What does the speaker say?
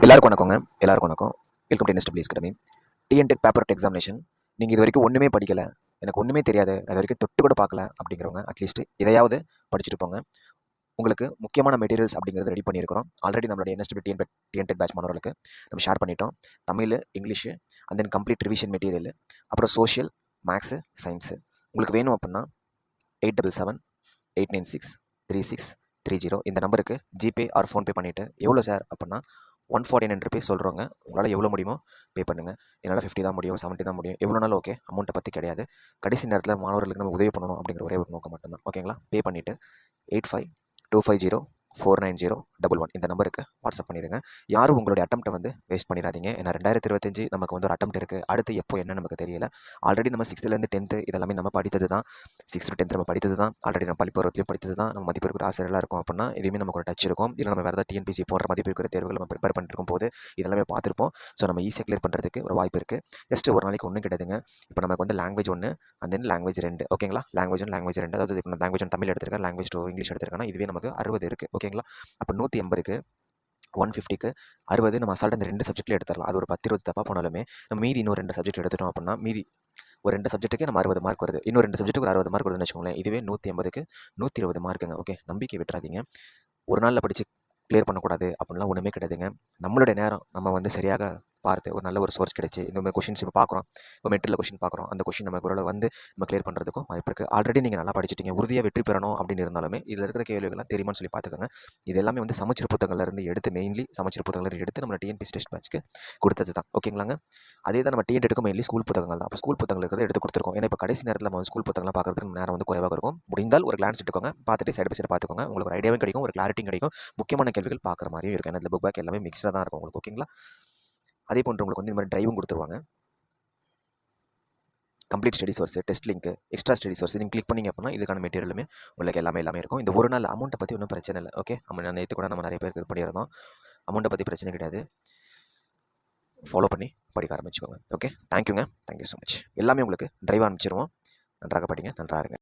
எல்லாருக்கும் வணக்கங்க. எல்லாருக்கும் வணக்கம். Welcome to என்எஸ்டபிள்யூஎஸ் academy. TNTET paper out examination. நீங்கள் இது வரைக்கும் ஒன்றுமே படிக்கலை, எனக்கு ஒன்றுமே தெரியாது, அது வரைக்கும் தொட்டு கூட பார்க்கல அப்படிங்கிறவங்க அட்லீஸ்ட் இதையாவது படிச்சுட்டு போங்க. உங்களுக்கு முக்கியமான மெட்டீரியல்ஸ் அப்படிங்கிறது ரெடி பண்ணியிருக்கிறோம். ஆல்ரெடி நம்மளுடைய என்எஸ்டபிள்யூ டிஎன்டெட் பேட்ச் மாணவர்களுக்கு நம்ம ஷேர் பண்ணிட்டோம். Tamil, English, and then complete revision material, அப்புறம் சோஷியல், மேக்ஸு, சயின்ஸு. உங்களுக்கு வேணும் அப்படின்னா 8778963630 இந்த நம்பருக்கு ஜிபே ஆர் ஃபோன்பே பண்ணிவிட்டு எவ்வளோ சார் அப்படின்னா 149 ருபீஸ் சொல்கிறோங்க. உங்களால் எவ்வளோ முடியுமோ பே பண்ணுங்கள். என்னால் 50 தான் முடியும், 70 தான் முடியும், எவ்வளோனாலும் ஓகே. அமௌண்ட்டை பற்றி கிடையாது. கடைசி நேரத்தில் மாணவர்களுக்கு நம்ம உதவி பண்ணணும் அப்படிங்கிற ஒரே ஒரு நோக்கம் மட்டும்தான். ஓகேங்களா? பே பண்ணிவிட்டு 8525049011 இந்த நம்பருக்கு வாட்ஸ்அப் பண்ணிடுங்க. யாரும் உங்களுடைய அட்டம்ப்ட்டை வந்து வேஸ்ட் பண்ணிடாதீங்க. ஏன்னா 2025 நமக்கு வந்து ஒரு அட்டம்ப்ட் இருக்குது. அடுத்து எப்போ என்ன நமக்கு தெரியல. ஆல்ரெடி நம்ம 6th 10th இதெல்லாமே நம்ம படித்தது தான். 6th to 10th நம்ம படித்தது தான். ஆல்ரெடி நம்ம பள்ளிப்பருவத்திலையும் படித்தது தான். நம்ம மதிப்பு இருக்கிற ஆசிரியர்களாக இருக்கும் அப்படின்னா இதுவுமே நமக்கு ஒரு டச் இருக்கும். இல்லை நம்ம வேறு ஏதாவது டிஎன்பிசி போன்ற மதிப்பு இருக்கிற தேர்வுகள் நம்ம ப்ரிப்பேர் பண்ணிருக்கும் போது இதெல்லாமே பார்த்துருப்போம். ஸோ நம்ம ஈஸியாக கிளியர் பண்ணுறதுக்கு ஒரு வாய்ப்பு இருக்குது. ஜஸ்ட் ஒரு நாளைக்கு ஒன்றும் கிடையாதுங்க. இப்போ நமக்கு வந்து லாங்குவேஜ் 1 அண்ட் தென் லாங்குவேஜ் 2. ஓகேங்களா? லாங்குவேஜ் 1 லாங்குவேஜ் 2, அதாவது இப்போ லாங்குவேஜ் 1 தமிழ் எடுத்திருக்கேன், லாங்குவேஜ் 2 இங்கிலீஷ் எடுத்திருக்கேன்னா இதுவே நமக்கு 60 இருக்குது. ஓகேங்களா? அப்போ 180க்கு 150க்கு 60 நம்ம அசால்ட் அந்த 2 சப்ஜெக்ட்லேயே எடுத்துடலாம். அது ஒரு 10-20 தப்பாக போனாலுமே நம்ம மீதி இன்னும் 2 சப்ஜெக்ட் எடுத்துட்டோம் அப்படின்னா மீதி ஒரு 2 சப்ஜெக்ட்டுக்கு நம்ம 60 மார்க் வருது. இன்னும் 2 சப்ஜெக்ட்டுக்கு ஒரு 60 மார்க் வருதுன்னு வச்சுக்கோங்களேன். இதுவே 180க்கு 120 மார்க்குங்க. ஓகே, நம்பிக்கை விட்டுறாதீங்க. ஒரு நாளில் படித்து கிளியர் பண்ணக்கூடாது அப்படின்லாம் ஒன்றுமே கிடையாதுங்க. நம்மளுடைய நேரம் நம்ம வந்து சரியாக பார்த்து ஒரு நல்ல ஒரு சோர்ஸ் கிடைச்சி இந்த மாதிரி கொஷின்ஸ் இப்போ பார்க்குறோம். இப்போ மெட்ரில் கொஷின் பார்க்குறோம். அந்த கொஷின் நமக்கு ஒரு வந்து நம்ம கிளியர் பண்ணுறதுக்கும் வாய்ப்பு இருக்குது. ஆல்ரெடி நீங்கள் நல்லா படிச்சிட்டிங்க, உறுதியாக வெற்றி பெறணும் அப்படின்னு இருந்தாலுமே இதில் இருக்கிற கேள்விகள்லாம் தெரியுமான்னு சொல்லி பார்த்துக்கோங்க. இது எல்லாமே வந்து சமச்சீர் புத்தகங்கள்லேருந்து எடுத்து மெயின்லி சமச்சீர் புத்தகங்கள்லேருந்து எடுத்து நம்ம டிஎன்பிசி டெஸ்ட் பேட்ச்க்கு கொடுத்தது தான். ஓகேங்களாங்க? அதே தான் நம்ம டிஎன்டெட்டுக்கும் மெயின்லி ஸ்கூல் புத்தகங்கள் தான். அப்போ ஸ்கூல் புத்தகங்கள் இருக்கிறத எடுத்து கொடுத்துருக்கோம். ஏன்னா இப்போ கடைசி நேரத்தில் நம்ம ஸ்கூல் புத்தகங்கள்லாம் பார்க்குறதுக்கு நேரம் வந்து குறைவாக இருக்கும். முடிந்தால் ஒரு கிளான்ஸ் எடுத்துக்கோங்க, பார்த்துட்டு சைடு பை சைடு பார்த்துக்கோங்க. உங்களுக்கு ஒரு ஐடியாவும் கிடைக்கும், ஒரு கிளாரிட்டியும் கிடைக்கும், முக்கியமான கேள்விகள் பார்க்குற மாதிரியும் இருக்கும். ஏன்னா இந்த புக் பேக் எல்லாமே மிக்ஸ்டாக தான் இருக்கும் உங்களுக்கு. ஓகேங்களா? அதே போன்று உங்களுக்கு வந்து இந்த மாதிரி டிரைவும் கொடுத்துருவாங்க. Complete study source, test link, extra study source நீங்கள் கிளிக் பண்ணிங்க அப்படின்னா இதுக்கான மெட்டீரியலுமே உங்களுக்கு எல்லாமே இருக்கும். இந்த ஒரு நாள் அமௌண்ட்டை பற்றி ஒன்றும் பிரச்சனை இல்லை. ஓகே, நம்ம நேற்று கூட நம்ம நிறைய பேருக்கு இது பண்ணியிருந்தோம். அமௌண்ட்டை பற்றி பிரச்சனை கிடையாது. ஃபாலோ பண்ணி படிக்க ஆரம்பிச்சுக்கோங்க. ஓகே, தேங்க்யூங்க. Thank you so much. எல்லாமே உங்களுக்கு டிரைவ் ஆரம்பிச்சிருவோம். நன்றாக படிங்க, நன்றாக இருங்க.